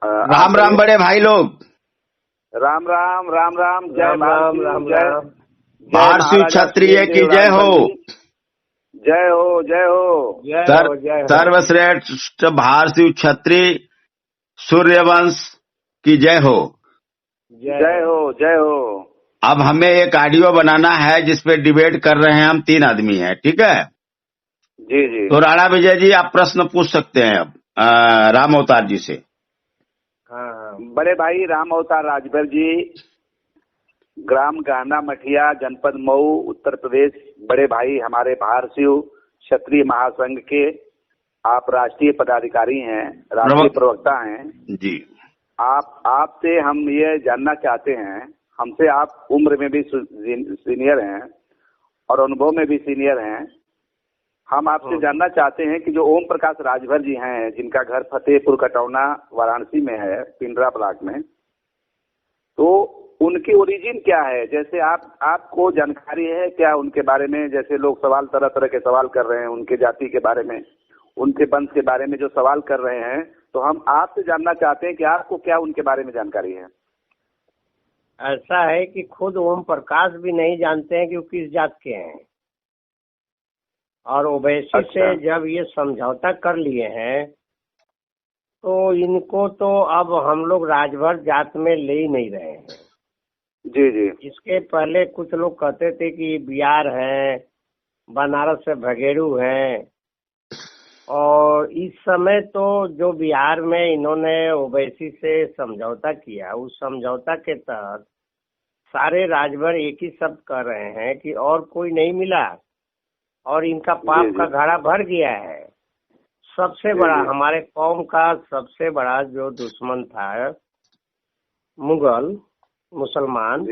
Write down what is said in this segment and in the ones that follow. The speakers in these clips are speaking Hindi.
राम राम बड़े भाई लोग। राम राम राम राम। जय राम राम जय भारती क्षत्रिय की जय हो। जय हो जय हो जय हो। सर्वश्रेष्ठ भारती क्षत्रिय सूर्यवंश की जय हो। जय हो जय हो। अब हमें एक ऑडियो बनाना है जिसपे डिबेट कर रहे हैं, हम 3 आदमी हैं, ठीक है। जी जी। तो राणा विजय जी आप प्रश्न पूछ सकते हैं अब राम अवतार जी से। हाँ। बड़े भाई राम अवतार राजभर जी, ग्राम गहना मठिया, जनपद मऊ, उत्तर प्रदेश। बड़े भाई हमारे भारतीय क्षत्रिय महासंघ के आप राष्ट्रीय पदाधिकारी हैं, राष्ट्रीय प्रवक्ता हैं जी। आपसे हम ये जानना चाहते हैं, हमसे आप उम्र में भी सीनियर हैं और अनुभव में भी सीनियर हैं। हम आपसे जानना चाहते हैं कि जो ओम प्रकाश राजभर जी हैं, जिनका घर फतेहपुर कटौना वाराणसी में है, पिंडरा ब्लॉक में, तो उनकी ओरिजिन क्या है? जैसे आपको जानकारी है क्या उनके बारे में? जैसे लोग सवाल तरह तरह के सवाल कर रहे हैं उनके जाति के बारे में, उनके वंश के बारे में जो सवाल कर रहे हैं, तो हम आपसे जानना चाहते हैं कि आपको क्या उनके बारे में जानकारी है। ऐसा है कि खुद ओम प्रकाश भी नहीं जानते हैं कि वो किस जात के हैं, और ओवैसी से जब ये समझौता कर लिए हैं तो इनको तो अब हम लोग राजभर जात में ले ही नहीं रहे हैं। जी जी। इसके पहले कुछ लोग कहते थे कि बिहार है, बनारस से भगेड़ू है, और इस समय तो जो बिहार में इन्होंने ओवैसी से समझौता किया, उस समझौता के तहत सारे राजभर एक ही शब्द कर रहे हैं कि और कोई नहीं मिला और इनका पाप का घड़ा भर गया है। सबसे बड़ा हमारे कौम का सबसे बड़ा जो दुश्मन था मुगल मुसलमान,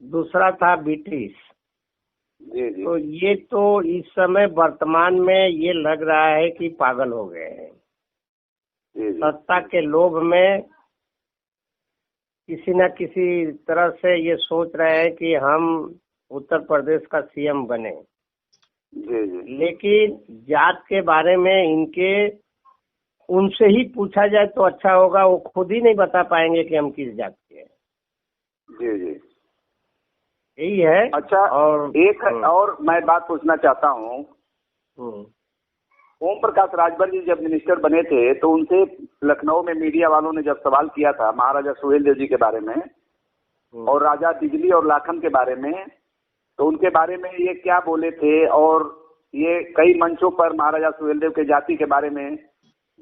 दूसरा था ब्रिटिश। तो ये तो इस समय वर्तमान में ये लग रहा है कि पागल हो गए हैं। सत्ता के लोभ में किसी न किसी तरह से ये सोच रहे हैं कि हम उत्तर प्रदेश का सीएम बने। लेकिन जात के बारे में इनके उनसे ही पूछा जाए तो अच्छा होगा, वो खुद ही नहीं बता पाएंगे कि हम किस जात के हैं। जी जी, यही है। अच्छा, और एक और मैं बात पूछना चाहता हूँ। ओम प्रकाश राजभर जी जब मिनिस्टर बने थे तो उनसे लखनऊ में मीडिया वालों ने जब सवाल किया था महाराजा सुहेलदेव जी के बारे में और राजा बिजली और लाखन के बारे में, तो उनके बारे में ये क्या बोले थे? और ये कई मंचों पर महाराजा सुहेलदेव के जाति के बारे में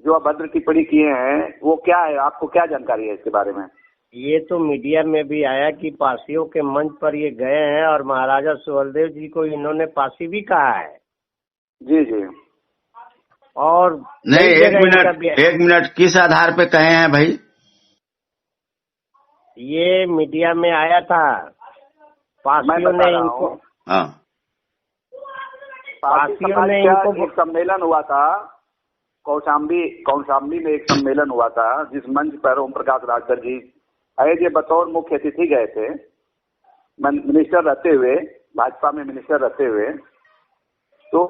जो अभद्र टिप्पणी किए हैं, वो क्या है? आपको क्या जानकारी है इसके बारे में? ये तो मीडिया में भी आया कि पासियों के मंच पर ये गए हैं और महाराजा सुहेलदेव जी को इन्होंने पासी भी कहा है। जी जी। और नहीं, एक मिनट किस आधार पे कहे हैं भाई? ये मीडिया में आया था, पासियों ने इनको, पासियों ने इनको, एक सम्मेलन हुआ था कौशाम्बी में, एक सम्मेलन हुआ था जिस मंच पर ओम प्रकाश राजभर जी ये बतौर मुख्य अतिथि गए थे, मिनिस्टर रहते हुए, भाजपा में मिनिस्टर रहते हुए। तो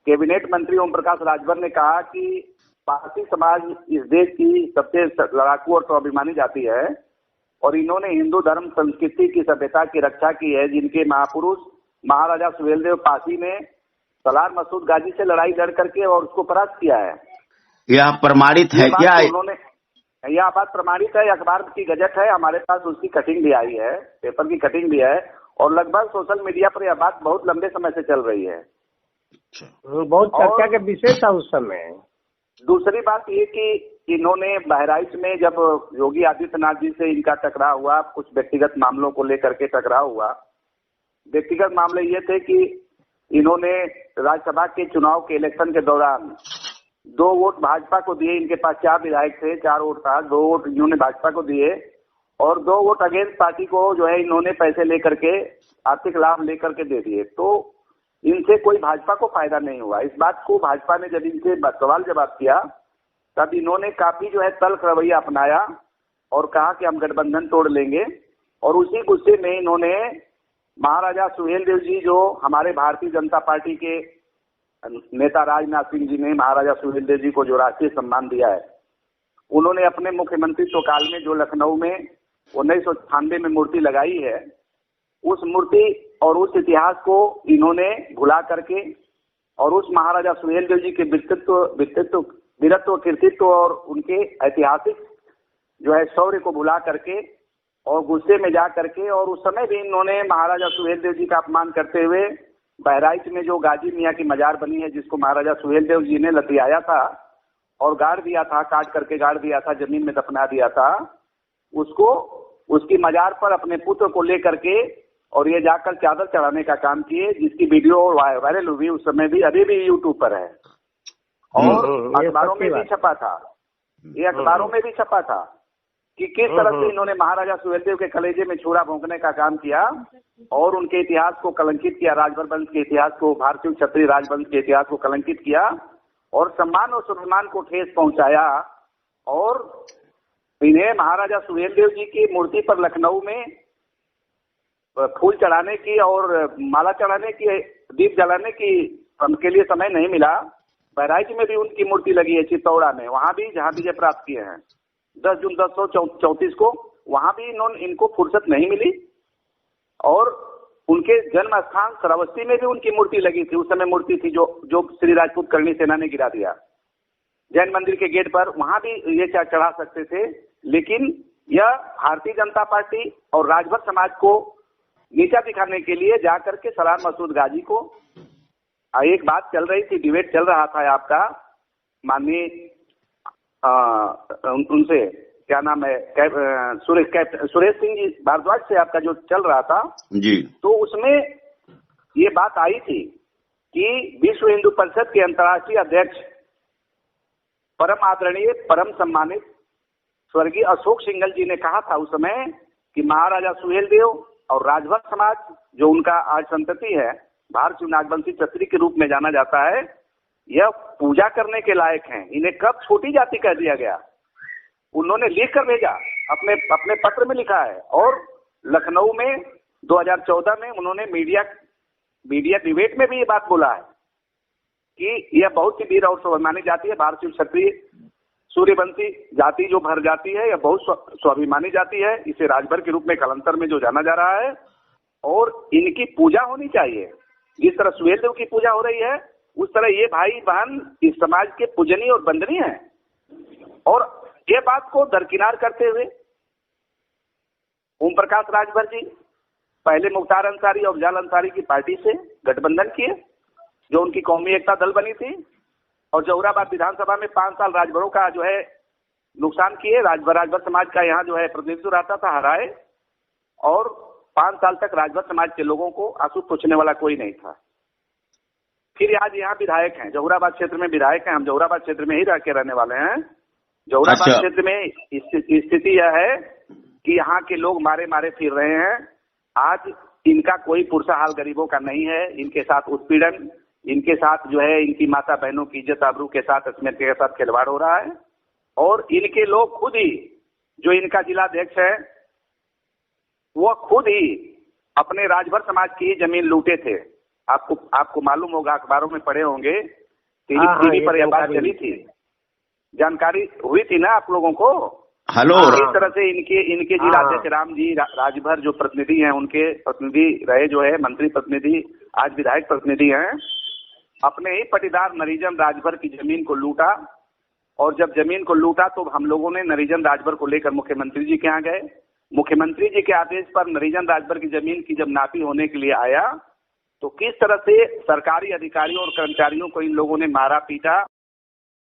कैबिनेट मंत्री ओम प्रकाश राजभर ने कहा कि पारसी समाज इस देश की सबसे लड़ाकू और स्वाभिमानी जाति है और इन्होंने हिंदू धर्म संस्कृति की सभ्यता की रक्षा की है, जिनके महापुरुष महाराजा सुहेलदेव पासी ने सलार मसूद गाजी से लड़ाई लड़ करके और उसको परास्त किया है। यह प्रमाणित है क्या? उन्होंने, यह बात प्रमाणित है, अखबार की गजट है, हमारे पास उसकी कटिंग भी आई है, पेपर की कटिंग भी है, और लगभग सोशल मीडिया पर यह बात बहुत लंबे समय से चल रही है। बहुत चर्चा के विषय था उस समय। दूसरी बात ये कि इन्होंने बहराइच में जब योगी आदित्यनाथ जी से इनका टकराव हुआ, कुछ व्यक्तिगत मामलों को लेकर के टकराव हुआ। व्यक्तिगत मामले ये थे कि इन्होंने राज्यसभा के चुनाव के इलेक्शन के दौरान 2 वोट भाजपा को दिए, इनके पास 4 विधायक थे, 4 वोट था, 2 वोट इन्होंने भाजपा को दिए और 2 वोट अगेंस्ट पार्टी को जो है इन्होंने पैसे लेकर के, आर्थिक लाभ लेकर के दे दिए। तो इनसे कोई भाजपा को फायदा नहीं हुआ। इस बात को भाजपा ने जब इनसे सवाल जवाब किया तब इन्होंने काफी जो है तल्ख रवैया अपनाया और कहा कि हम गठबंधन तोड़ लेंगे, और उसी गुस्से में इन्होंने महाराजा सुहेलदेव जी, जो हमारे भारतीय जनता पार्टी के नेता राजनाथ सिंह जी ने महाराजा सुहेलदेव जी को जो राष्ट्रीय सम्मान दिया है, उन्होंने अपने मुख्यमंत्रित्व काल में जो लखनऊ में 1998 में मूर्ति लगाई है, उस मूर्ति और उस इतिहास को इन्होंने भुला करके और उस महाराजा सुहेलदेव जी के वीरत्व, कृतित्व और उनके ऐतिहासिक जो है शौर्य को भुला करके और गुस्से में जा करके, और उस समय भी इन्होंने महाराजा सुहेलदेव जी का अपमान करते हुए बहराइच में जो गाजी मियाँ की मजार बनी है, जिसको महाराजा सुहेलदेव जी ने लतियाया था और गाड़ दिया था, काट करके गाड़ दिया था, जमीन में दफना दिया था, उसको उसकी मजार पर अपने पुत्र को लेकर के और ये जाकर चादर चढ़ाने का काम किए, जिसकी वीडियो वायरल हुई उस समय भी, अभी भी यूट्यूब पर है और अखबारों में भी छपा था, ये अखबारों में भी छपा था कि किस तरह से इन्होंने महाराजा सुहेलदेव के कलेजे में छुरा भोंकने का काम किया और उनके इतिहास को कलंकित किया, राजभर वंश के इतिहास को, भारतीय क्षत्रिय राजवंश के इतिहास को कलंकित किया और सम्मान और स्वाभिमान को ठेस पहुंचाया। और इन्हें महाराजा सुहेलदेव जी की मूर्ति पर लखनऊ में फूल चढ़ाने की और माला चढ़ाने की, दीप जलाने की के लिए समय नहीं मिला। बहराइच में भी उनकी मूर्ति लगी है, चित्तौड़ा में, वहां भी जहां विजय प्राप्त किए हैं 10 जून 1934 को, वहां भी इनको फुर्सत नहीं मिली। और उनके जन्म स्थान श्रावस्ती में भी उनकी मूर्ति लगी थी, उस समय मूर्ति थी जो श्री राजपूत करणी सेना ने गिरा दिया जैन मंदिर के गेट पर, वहां भी ये चढ़ा सकते थे। लेकिन यह भारतीय जनता पार्टी और राजभर समाज को नीचा दिखाने के लिए जाकर के सलार मसूद गाजी को, एक बात चल रही थी, डिबेट चल रहा था आपका माननीय उनसे, क्या नाम है, सुरेश सिंह जी भारद्वाज से आपका जो चल रहा था जी, तो उसमें ये बात आई थी कि विश्व हिंदू परिषद के अंतर्राष्ट्रीय अध्यक्ष परम आदरणीय, परम सम्मानित स्वर्गीय अशोक सिंघल जी ने कहा था उस समय कि महाराजा सुहेलदेव और राजभर समाज जो उनका आज संतति है, भारतीय नागवंशी क्षत्रिय के रूप में जाना जाता है, यह पूजा करने के लायक हैं। इन्हें कब छोटी जाति कह दिया गया, उन्होंने लिख कर भेजा, अपने पत्र में लिखा है। और लखनऊ में 2014 में उन्होंने मीडिया डिबेट में भी ये बात बोला है कि यह बहुत ही वीर और स्वाभिमानी जाति है, भारतीय क्षत्रिय सूर्यवंशी जाति जो भर जाती है, यह बहुत स्वाभिमानी जाति है, इसे राजभर के रूप में कालांतर में जो जाना जा रहा है और इनकी पूजा होनी चाहिए। जिस तरह सुहेलदेव की पूजा हो रही है, उस तरह ये भाई बहन इस समाज के पूजनीय और वंदनीय हैं। और ये बात को दरकिनार करते हुए ओम प्रकाश राजभर जी पहले मुख्तार अंसारी और अफजाल अंसारी की पार्टी से गठबंधन किए, जो उनकी कौमी एकता दल बनी थी, और जौहराबाद विधानसभा में 5 साल राजभरों का जो है नुकसान किए, राजभर समाज का यहाँ जो है प्रतिनिधित्व रहता था, हराए, और 5 साल तक राजभर समाज के लोगों को आंसू पोंछने वाला कोई नहीं था। फिर आज यहाँ विधायक हैं, जौहराबाद क्षेत्र में विधायक हैं, हम जौहराबाद क्षेत्र में ही रह के रहने वाले हैं। जौहराबाद क्षेत्र में स्थिति यह है कि यहाँ के लोग मारे फिर रहे हैं। आज इनका कोई पुरसा हाल गरीबों का नहीं है, इनके साथ उत्पीड़न, इनके साथ जो है इनकी माता बहनों की इज्जत आबरू के साथ, अस्मियत के साथ खिलवाड़ हो रहा है। और इनके लोग खुद ही, जो इनका जिलाध्यक्ष है, वो खुद ही अपने राजभर समाज की जमीन लूटे थे। आपको मालूम होगा, अखबारों में पढ़े होंगे, टीवी पर यह बात चली थी, जानकारी हुई थी ना आप लोगों को। हेलो, इस तरह से इनके जिलाध्यक्ष राम जी राजभर जो प्रतिनिधि हैं, उनके प्रतिनिधि रहे, जो है मंत्री प्रतिनिधि, आज विधायक प्रतिनिधि हैं, अपने ही पटीदार नरिजन राजभर की जमीन को लूटा। और जब जमीन को लूटा तो हम लोगों ने नरिजन राजभर को लेकर मुख्यमंत्री जी के यहाँ गए। मुख्यमंत्री जी के आदेश पर नरिजन राजभर की जमीन की जब नापी होने के लिए आया, तो किस तरह से सरकारी अधिकारियों और कर्मचारियों को इन लोगों ने मारा पीटा।